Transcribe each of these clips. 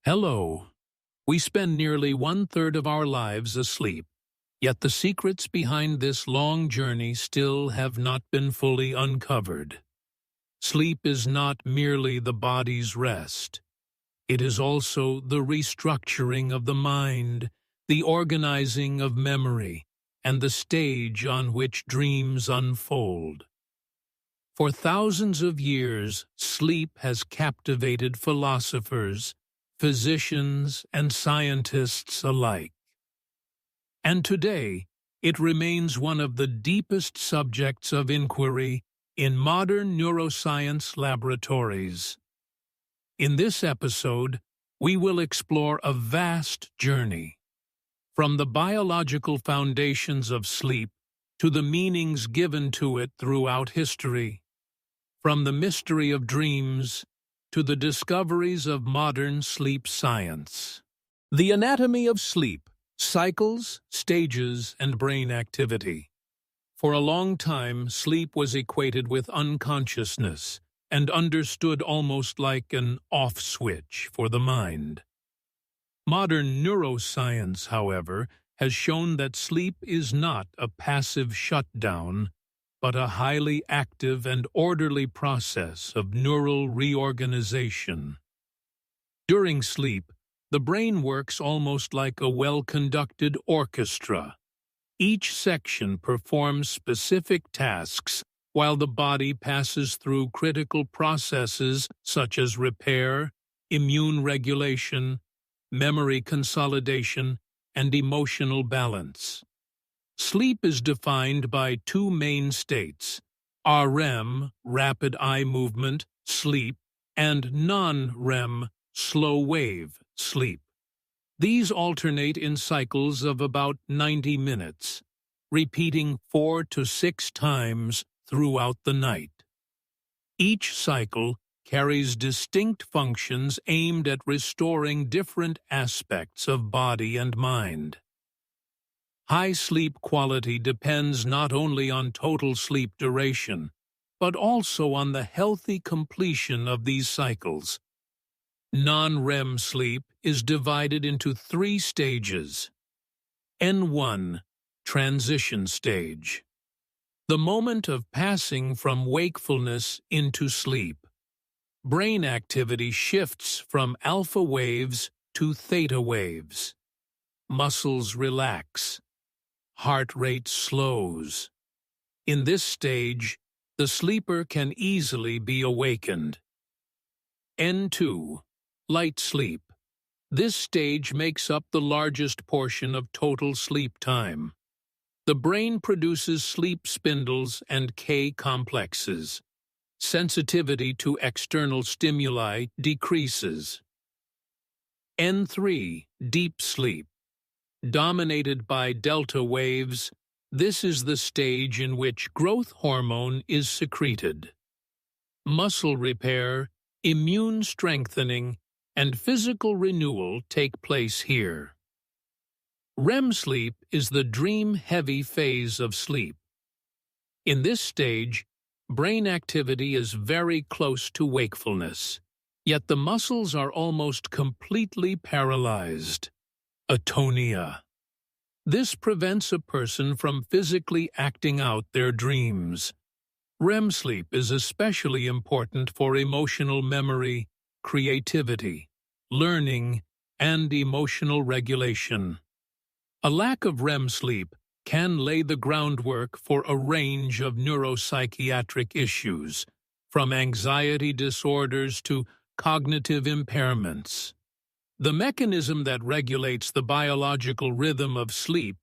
Hello. We spend nearly one-third of our lives asleep, yet the secrets behind this long journey still have not been fully uncovered. Sleep is not merely the body's rest. It is also the restructuring of the mind, the organizing of memory, and the stage on which dreams unfold. For thousands of years, sleep has captivated philosophers, physicians, and scientists alike. And today, it remains one of the deepest subjects of inquiry in modern neuroscience laboratories. In this episode, we will explore a vast journey, from the biological foundations of sleep to the meanings given to it throughout history, from the mystery of dreams to the discoveries of modern sleep science. The anatomy of sleep, cycles, stages, and brain activity. For a long time, sleep was equated with unconsciousness and understood almost like an off switch for the mind. Modern neuroscience, however, has shown that sleep is not a passive shutdown, but a highly active and orderly process of neural reorganization. During sleep, the brain works almost like a well-conducted orchestra. Each section performs specific tasks while the body passes through critical processes such as repair, immune regulation, memory consolidation, and emotional balance. Sleep is defined by two main states: REM, rapid eye movement, sleep, and non-REM, slow-wave, sleep. These alternate in cycles of about 90 minutes, repeating 4 to 6 times throughout the night. Each cycle carries distinct functions aimed at restoring different aspects of body and mind. High sleep quality depends not only on total sleep duration, but also on the healthy completion of these cycles. Non-REM sleep is divided into 3 stages. N1, transition stage. The moment of passing from wakefulness into sleep. Brain activity shifts from alpha waves to theta waves. Muscles relax. Heart rate slows. In this stage, the sleeper can easily be awakened. N2, light sleep. This stage makes up the largest portion of total sleep time. The brain produces sleep spindles and K complexes. Sensitivity to external stimuli decreases. N3, deep sleep. Dominated by delta waves, this is the stage in which growth hormone is secreted. Muscle repair, immune strengthening, and physical renewal take place here. REM sleep is the dream-heavy phase of sleep. In this stage, brain activity is very close to wakefulness, yet the muscles are almost completely paralyzed. Atonia. This prevents a person from physically acting out their dreams. REM sleep is especially important for emotional memory, creativity, learning, and emotional regulation. A lack of REM sleep can lay the groundwork for a range of neuropsychiatric issues, from anxiety disorders to cognitive impairments. The mechanism that regulates the biologichical rhythm of sleep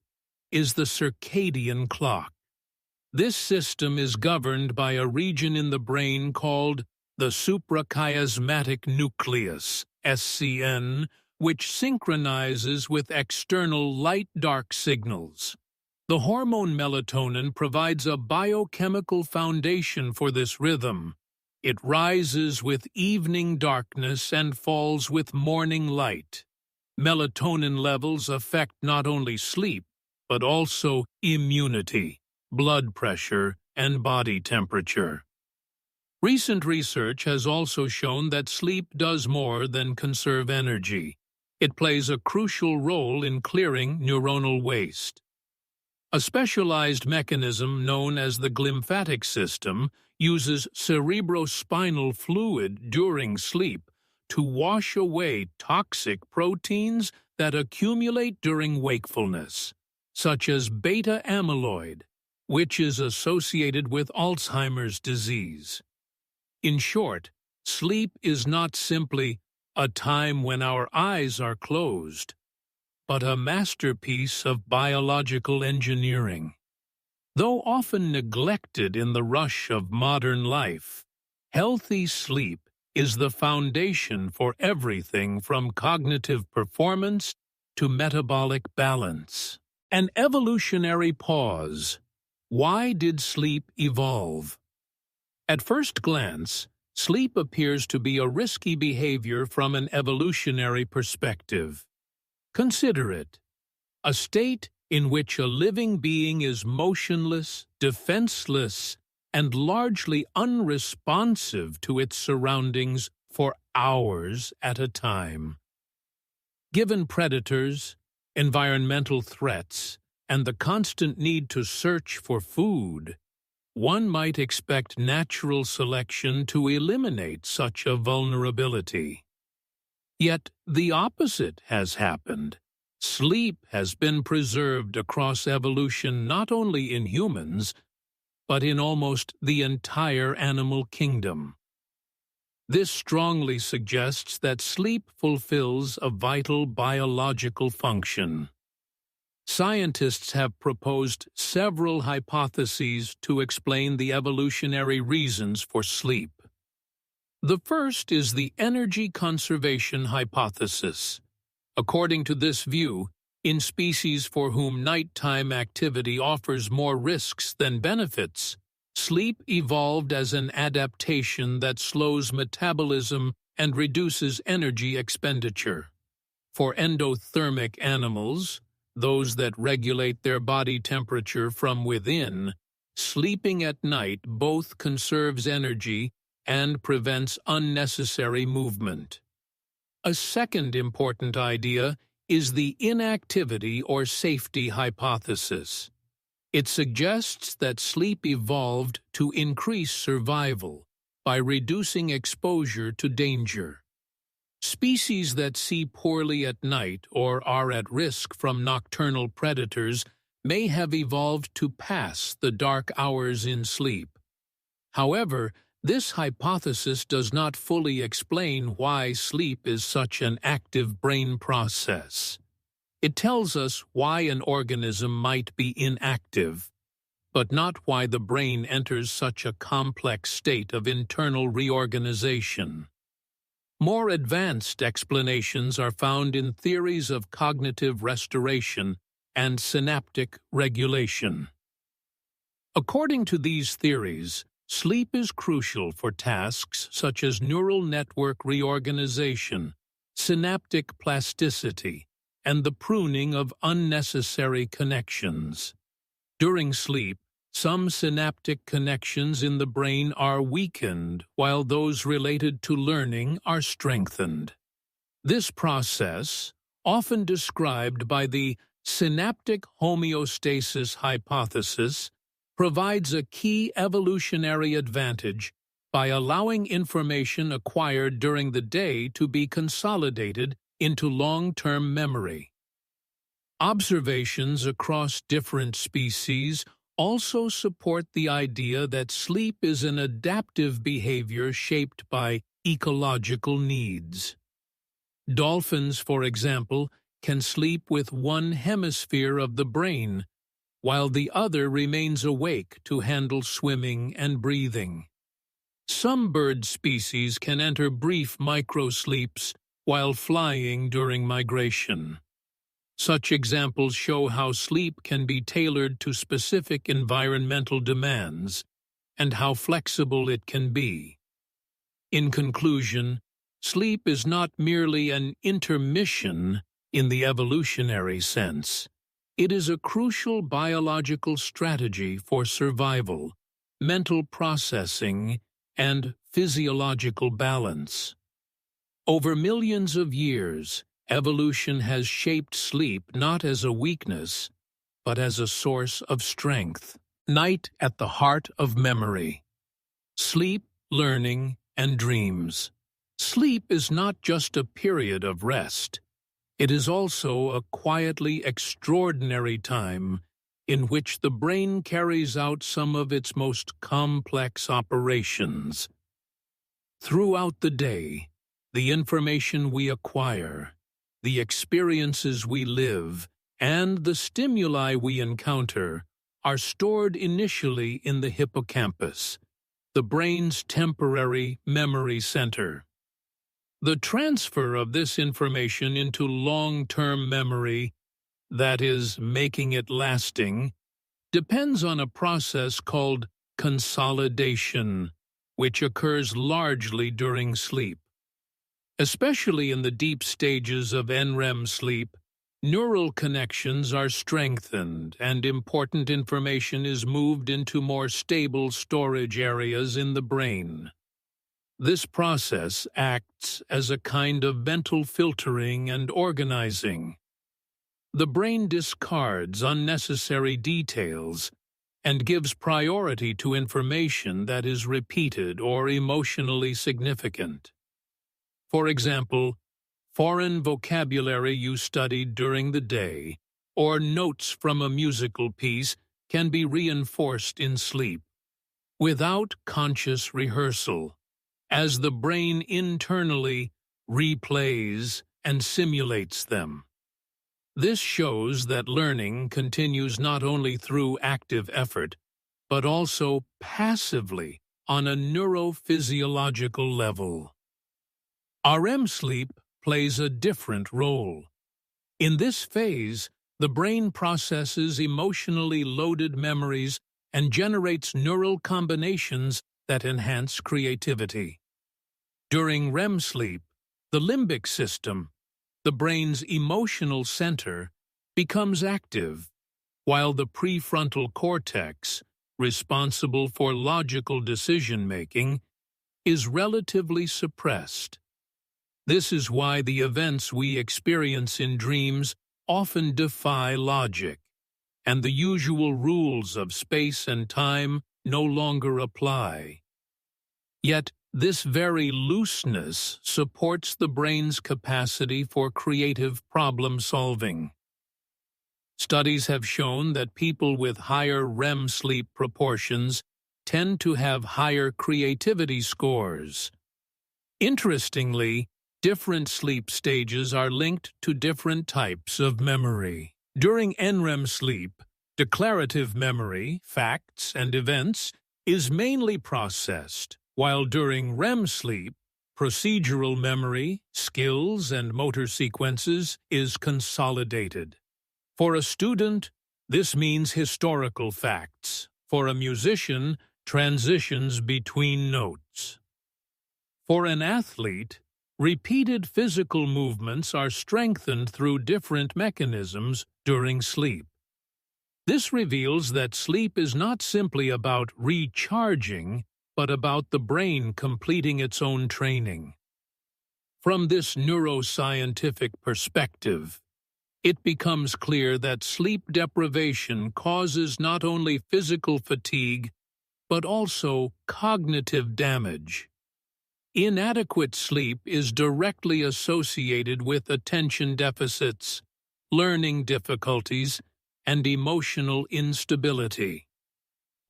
is the circadian clock. This system is governed by a region in the brain called the suprachiasmatic nucleus, SCN, which synchronizes with external light-dark signals. The hormone melatonin provides a biochemical foundation for this rhythm. It rises with evening darkness and falls with morning light. Melatonin levels affect not only sleep, but also immunity, blood pressure, and body temperature. Recent research has also shown that sleep does more than conserve energy. It plays a crucial role in clearing neuronal waste. A specialized mechanism known as the glymphatic system uses cerebrospinal fluid during sleep to wash away toxic proteins that accumulate during wakefulness, such as beta amyloid, which is associated with Alzheimer's disease. In short, sleep is not simply a time when our eyes are closed, but a masterpiece of biological engineering. Though often neglected in the rush of modern life, healthy sleep is the foundation for everything from cognitive performance to metabolic balance. An evolutionary pause. Why did sleep evolve? At first glance, sleep appears to be a risky behavior from an evolutionary perspective. Consider it: a state in which a living being is motionless, defenseless, and largely unresponsive to its surroundings for hours at a time. Given predators, environmental threats, and the constant need to search for food, one might expect natural selection to eliminate such a vulnerability. Yet the opposite has happened. Sleep has been preserved across evolution not only in humans, but in almost the entire animal kingdom. This strongly suggests that sleep fulfills a vital biological function. Scientists have proposed several hypotheses to explain the evolutionary reasons for sleep. The first is the energy conservation hypothesis. According to this view, in species for whom nighttime activity offers more risks than benefits, sleep evolved as an adaptation that slows metabolism and reduces energy expenditure. For endothermic animals, those that regulate their body temperature from within, sleeping at night both conserves energy and prevents unnecessary movement. A second important idea is the inactivity or safety hypothesis. It suggests that sleep evolved to increase survival by reducing exposure to danger. Species that see poorly at night or are at risk from nocturnal predators may have evolved to pass the dark hours in sleep. However, this hypothesis does not fully explain why sleep is such an active brain process. It tells us why an organism might be inactive, but not why the brain enters such a complex state of internal reorganization. More advanced explanations are found in theories of cognitive restoration and synaptic regulation. According to these theories, sleep is crucial for tasks such as neural network reorganization, synaptic plasticity, and the pruning of unnecessary connections. During sleep, some synaptic connections in the brain are weakened, while those related to learning are strengthened. This process, often described by the synaptic homeostasis hypothesis, provides a key evolutionary advantage by allowing information acquired during the day to be consolidated into long-term memory. Observations across different species also support the idea that sleep is an adaptive behavior shaped by ecological needs. Dolphins, for example, can sleep with one hemisphere of the brain, while the other remains awake to handle swimming and breathing. Some bird species can enter brief microsleeps while flying during migration. Such examples show how sleep can be tailored to specific environmental demands and how flexible it can be. In conclusion, sleep is not merely an intermission in the evolutionary sense. It is a crucial biological strategy for survival, mental processing, and physiological balance. Over millions of years, evolution has shaped sleep not as a weakness, but as a source of strength. Night at the heart of memory. Sleep, learning, and dreams. Sleep is not just a period of rest. It is also a quietly extraordinary time in which the brain carries out some of its most complex operations. Throughout the day, the information we acquire, the experiences we live, and the stimuli we encounter are stored initially in the hippocampus, the brain's temporary memory center. The transfer of this information into long-term memory, that is, making it lasting, depends on a process called consolidation, which occurs largely during sleep. Especially in the deep stages of NREM sleep, neural connections are strengthened and important information is moved into more stable storage areas in the brain. This process acts as a kind of mental filtering and organizing. The brain discards unnecessary details and gives priority to information that is repeated or emotionally significant. For example, foreign vocabulary you studied during the day or notes from a musical piece can be reinforced in sleep, without conscious rehearsal, as the brain internally replays and simulates them. This shows that learning continues not only through active effort, but also passively on a neurophysiological level. REM sleep plays a different role. In this phase, the brain processes emotionally loaded memories and generates neural combinations that enhance creativity. During REM sleep, the limbic system, the brain's emotional center, becomes active, while the prefrontal cortex, responsible for logical decision-making, is relatively suppressed. This is why the events we experience in dreams often defy logic, and the usual rules of space and time no longer apply. Yet, this very looseness supports the brain's capacity for creative problem-solving. Studies have shown that people with higher REM sleep proportions tend to have higher creativity scores. Interestingly, different sleep stages are linked to different types of memory. During NREM sleep, declarative memory, facts and events, is mainly processed, while during REM sleep, procedural memory, skills and motor sequences is consolidated. For a student, this means historical facts. For a musician, transitions between notes. For an athlete, repeated physical movements are strengthened through different mechanisms during sleep. This reveals that sleep is not simply about recharging, but about the brain completing its own training. From this neuroscientific perspective, it becomes clear that sleep deprivation causes not only physical fatigue, but also cognitive damage. Inadequate sleep is directly associated with attention deficits, learning difficulties, and emotional instability.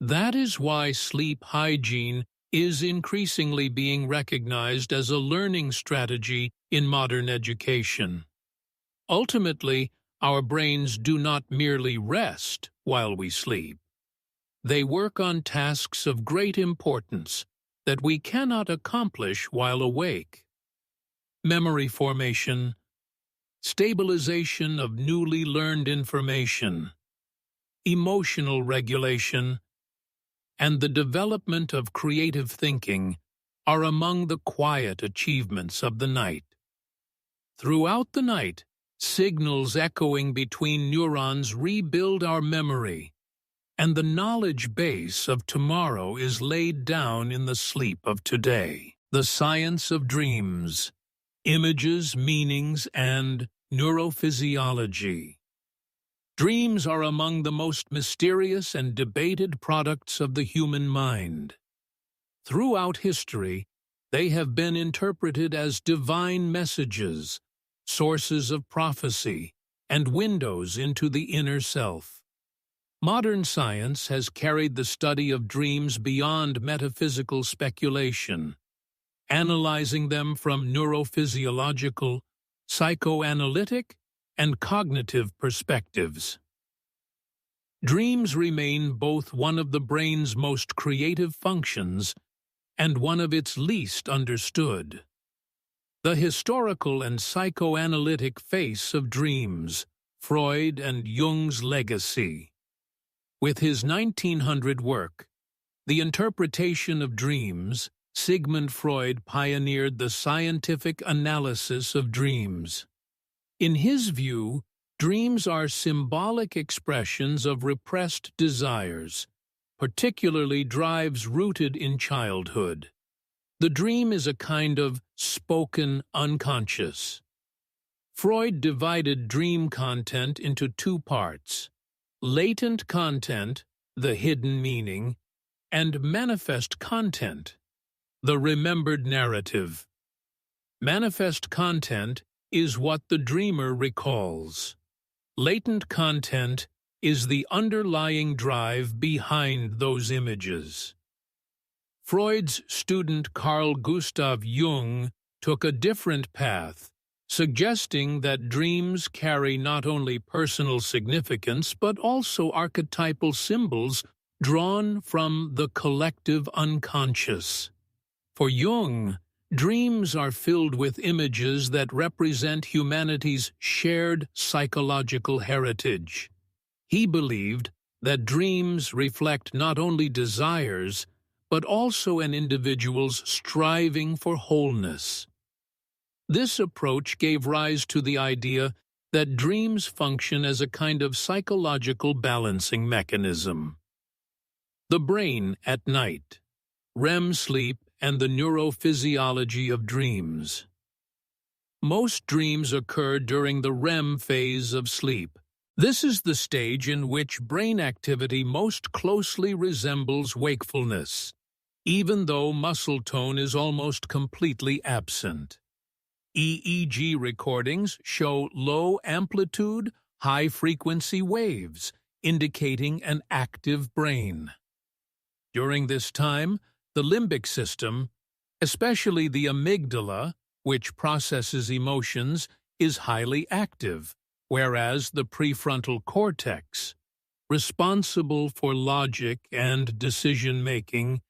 That is why sleep hygiene is increasingly being recognized as a learning strategy in modern education. Ultimately, our brains do not merely rest while we sleep. They work on tasks of great importance that we cannot accomplish while awake. Memory formation, stabilization of newly learned information, emotional regulation, and the development of creative thinking are among the quiet achievements of the night. Throughout the night, signals echoing between neurons rebuild our memory, and the knowledge base of tomorrow is laid down in the sleep of today. The science of dreams, images, meanings, and neurophysiology. Dreams are among the most mysterious and debated products of the human mind. Throughout history, they have been interpreted as divine messages, sources of prophecy, and windows into the inner self. Modern science has carried the study of dreams beyond metaphysical speculation, analyzing them from neurophysiological, psychoanalytic, and cognitive perspectives. Dreams remain both one of the brain's most creative functions and one of its least understood. The historical and psychoanalytic face of dreams, Freud and Jung's legacy. With his 1900 work, The Interpretation of Dreams, Sigmund Freud pioneered the scientific analysis of dreams. In his view, dreams are symbolic expressions of repressed desires, particularly drives rooted in childhood. The dream is a kind of spoken unconscious. Freud divided dream content into two parts: latent content, the hidden meaning, and manifest content, the remembered narrative. Manifest content is what the dreamer recalls. Latent content is the underlying drive behind those images. Freud's student Carl Gustav Jung took a different path, suggesting that dreams carry not only personal significance but also archetypal symbols drawn from the collective unconscious. For Jung, dreams are filled with images that represent humanity's shared psychological heritage. He believed that dreams reflect not only desires, but also an individual's striving for wholeness. This approach gave rise to the idea that dreams function as a kind of psychological balancing mechanism. The brain at night, REM sleep, and the neurophysiology of dreams. Most dreams occur during the REM phase of sleep. This is the stage in which brain activity most closely resembles wakefulness, even though muscle tone is almost completely absent. EEG recordings show low-amplitude, high-frequency waves, indicating an active brain. During this time, the limbic system, especially the amygdala, which processes emotions, is highly active, whereas the prefrontal cortex, responsible for logic and decision-making,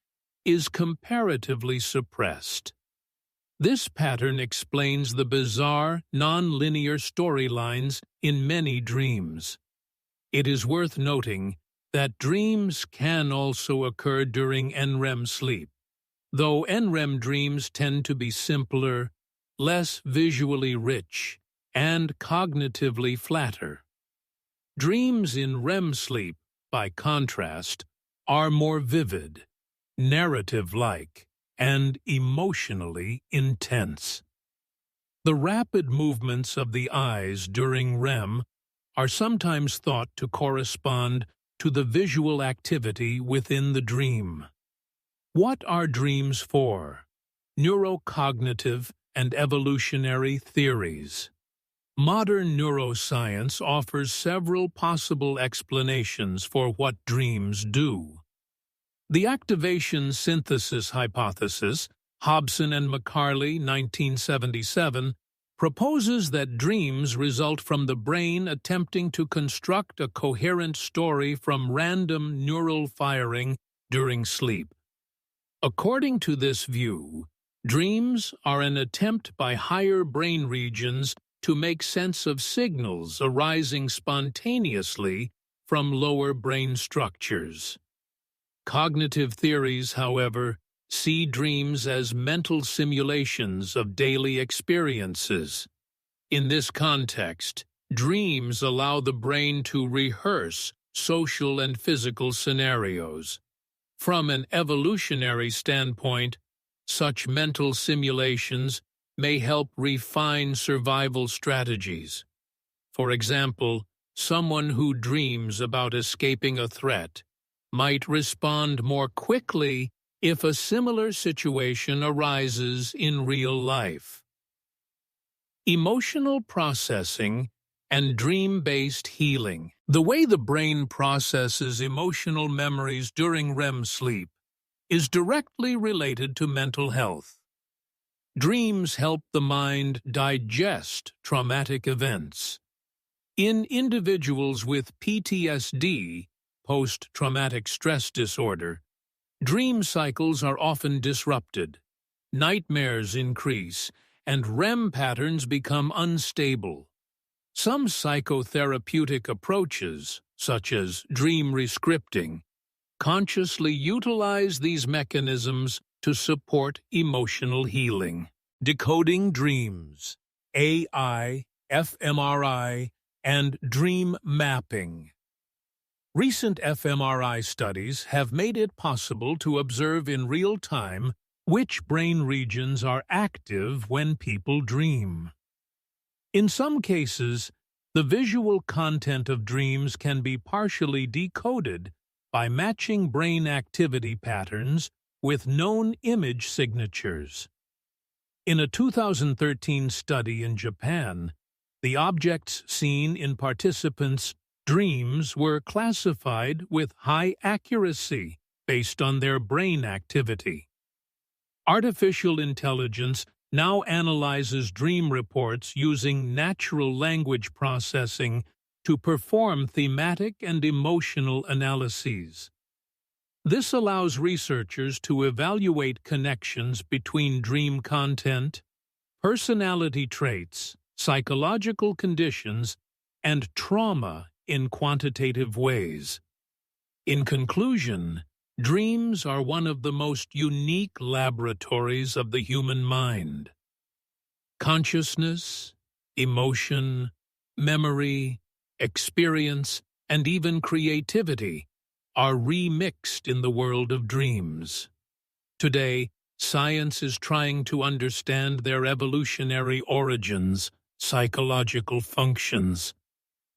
is comparatively suppressed. This pattern explains the bizarre, non-linear storylines in many dreams. It is worth noting that dreams can also occur during NREM sleep, though NREM dreams tend to be simpler, less visually rich, and cognitively flatter. Dreams in REM sleep, by contrast, are more vivid, narrative-like, and emotionally intense. The rapid movements of the eyes during REM are sometimes thought to correspond to the visual activity within the dream. What are dreams for? Neurocognitive and evolutionary theories. Modern neuroscience offers several possible explanations for what dreams do. The activation synthesis hypothesis, Hobson and McCarley, 1977, proposes that dreams result from the brain attempting to construct a coherent story from random neural firing during sleep. According to this view, dreams are an attempt by higher brain regions to make sense of signals arising spontaneously from lower brain structures. Cognitive theories, however, see dreams as mental simulations of daily experiences. In this context, dreams allow the brain to rehearse social and physical scenarios. From an evolutionary standpoint, such mental simulations may help refine survival strategies. For example, someone who dreams about escaping a threat might respond more quickly if a similar situation arises in real life. Emotional processing and dream-based healing. The way the brain processes emotional memories during REM sleep is directly related to mental health. Dreams help the mind digest traumatic events. In individuals with PTSD, post-traumatic stress disorder, dream cycles are often disrupted, nightmares increase, and REM patterns become unstable. Some psychotherapeutic approaches, such as dream rescripting, consciously utilize these mechanisms to support emotional healing. Decoding dreams, AI, fMRI, and dream mapping. Recent fMRI studies have made it possible to observe in real time which brain regions are active when people dream. In some cases, the visual content of dreams can be partially decoded by matching brain activity patterns with known image signatures. In a 2013 study in Japan, the objects seen in participants' dreams were classified with high accuracy based on their brain activity. Artificial intelligence now analyzes dream reports using natural language processing to perform thematic and emotional analyses. This allows researchers to evaluate connections between dream content, personality traits, psychological conditions, and trauma in quantitative ways. In conclusion, dreams are one of the most unique laboratories of the human mind. Consciousness, emotion, memory, experience, and even creativity are remixed in the world of dreams. Today, science is trying to understand their evolutionary origins, psychological functions,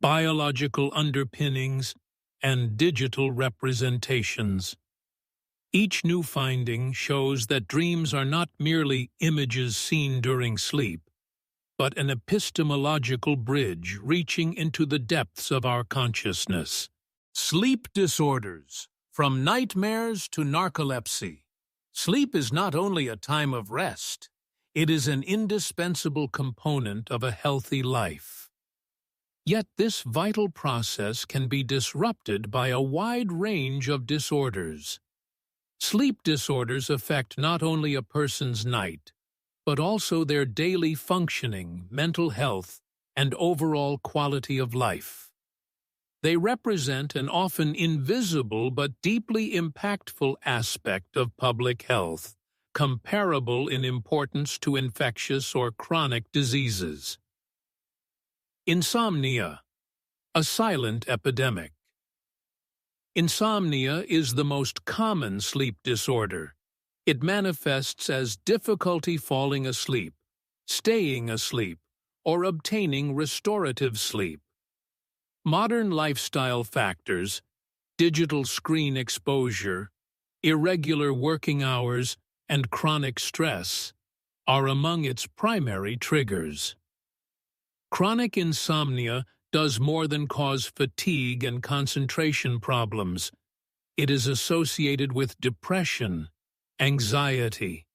biological underpinnings, and digital representations. Each new finding shows that dreams are not merely images seen during sleep, but an epistemological bridge reaching into the depths of our consciousness. Sleep disorders, from nightmares to narcolepsy. Sleep is not only a time of rest, it is an indispensable component of a healthy life. Yet this vital process can be disrupted by a wide range of disorders. Sleep disorders affect not only a person's night, but also their daily functioning, mental health, and overall quality of life. They represent an often invisible but deeply impactful aspect of public health, comparable in importance to infectious or chronic diseases. Insomnia, a silent epidemic. Insomnia is the most common sleep disorder. It manifests as difficulty falling asleep, staying asleep, or obtaining restorative sleep. Modern lifestyle factors, digital screen exposure, irregular working hours, and chronic stress are among its primary triggers. Chronic insomnia does more than cause fatigue and concentration problems. It is associated with depression, anxiety,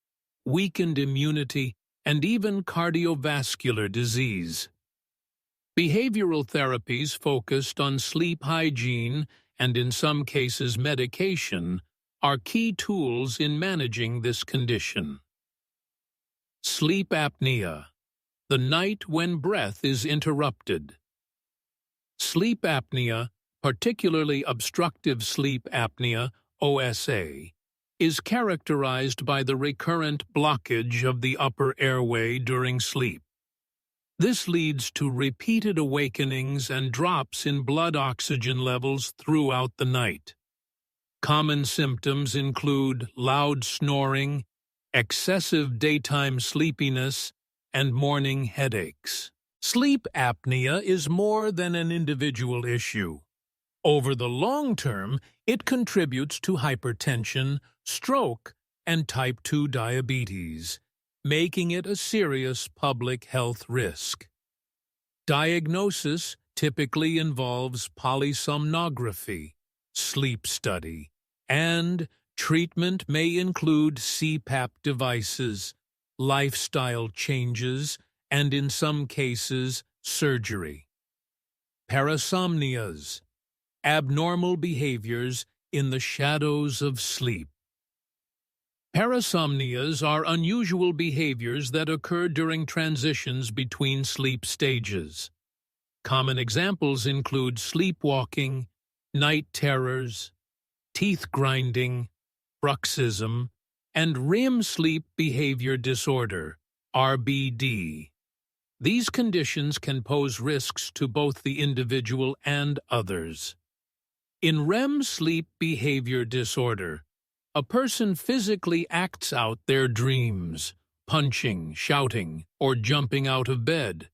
weakened immunity, and even cardiovascular disease. Behavioral therapies focused on sleep hygiene and in some cases medication are key tools in managing this condition. Sleep apnea, the night when breath is interrupted. Sleep apnea, particularly obstructive sleep apnea, OSA, is characterized by the recurrent blockage of the upper airway during sleep. This leads to repeated awakenings and drops in blood oxygen levels throughout the night. Common symptoms include loud snoring, excessive daytime sleepiness, and morning headaches. Sleep apnea is more than an individual issue. Over the long term, it contributes to hypertension, stroke, and type 2 diabetes, making it a serious public health risk. Diagnosis typically involves polysomnography, sleep study, and treatment may include CPAP devices, lifestyle changes, and in some cases, surgery. Parasomnias, abnormal behaviors in the shadows of sleep. Parasomnias are unusual behaviors that occur during transitions between sleep stages. Common examples include sleepwalking, night terrors, teeth grinding, bruxism, and REM sleep behavior disorder, RBD. These conditions can pose risks to both the individual and others. In REM sleep behavior disorder, a person physically acts out their dreams, punching, shouting, or jumping out of bed.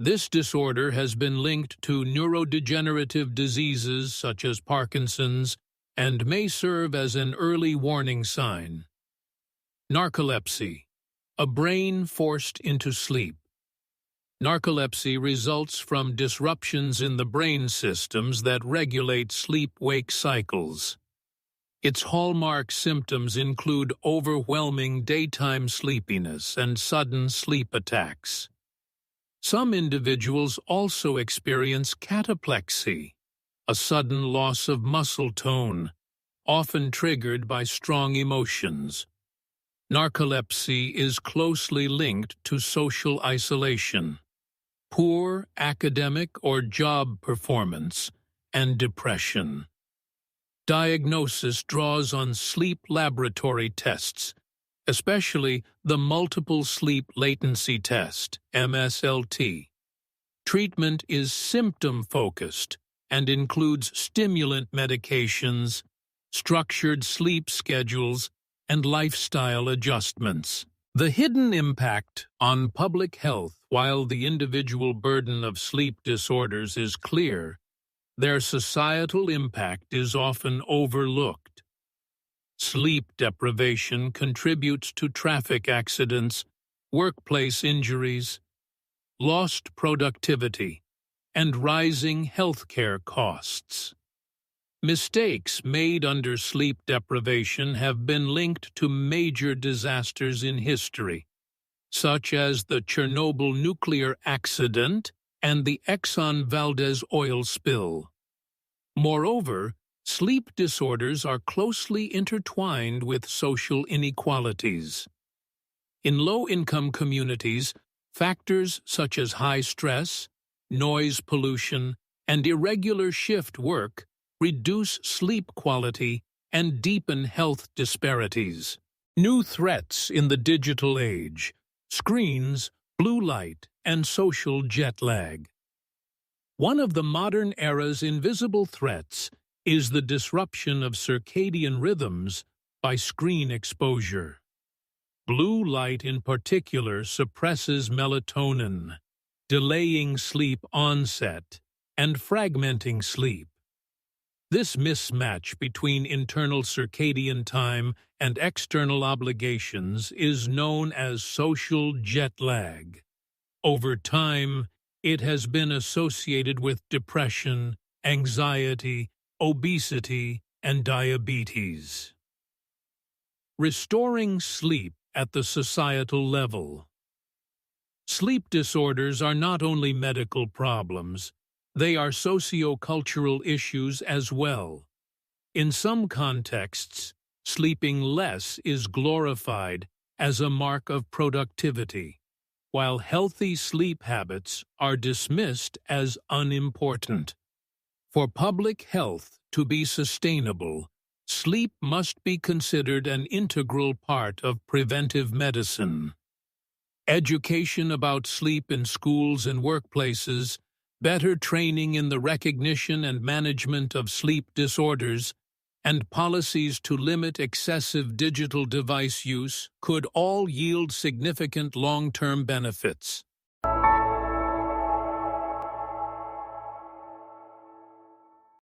This disorder has been linked to neurodegenerative diseases such as Parkinson's and may serve as an early warning sign. Narcolepsy, a brain forced into sleep. Narcolepsy results from disruptions in the brain systems that regulate sleep-wake cycles. Its hallmark symptoms include overwhelming daytime sleepiness and sudden sleep attacks. Some individuals also experience cataplexy, a sudden loss of muscle tone, often triggered by strong emotions. Narcolepsy is closely linked to social isolation, poor academic or job performance, and depression. Diagnosis draws on sleep laboratory tests, especially the Multiple Sleep Latency Test, MSLT. Treatment is symptom-focused and includes stimulant medications, structured sleep schedules, and lifestyle adjustments. The hidden impact on public health, while the individual burden of sleep disorders is clear, their societal impact is often overlooked. Sleep deprivation contributes to traffic accidents, workplace injuries, lost productivity, and rising healthcare costs. Mistakes made under sleep deprivation have been linked to major disasters in history, such as the Chernobyl nuclear accident and the Exxon Valdez oil spill. Moreover, sleep disorders are closely intertwined with social inequalities. In low-income communities, factors such as high stress, noise pollution, and irregular shift work reduce sleep quality and deepen health disparities. New threats in the digital age: screens, blue light, and social jet lag. One of the modern era's invisible threats is the disruption of circadian rhythms by screen exposure. Blue light in particular suppresses melatonin, delaying sleep onset and fragmenting sleep. This mismatch between internal circadian time and external obligations is known as social jet lag. Over time, it has been associated with depression, anxiety, obesity, and diabetes. Restoring sleep at the societal level. Sleep disorders are not only medical problems, they are socio-cultural issues as well. In some contexts, sleeping less is glorified as a mark of productivity, while healthy sleep habits are dismissed as unimportant. For public health to be sustainable, sleep must be considered an integral part of preventive medicine. Education about sleep in schools and workplaces, better training in the recognition and management of sleep disorders, and policies to limit excessive digital device use could all yield significant long-term benefits.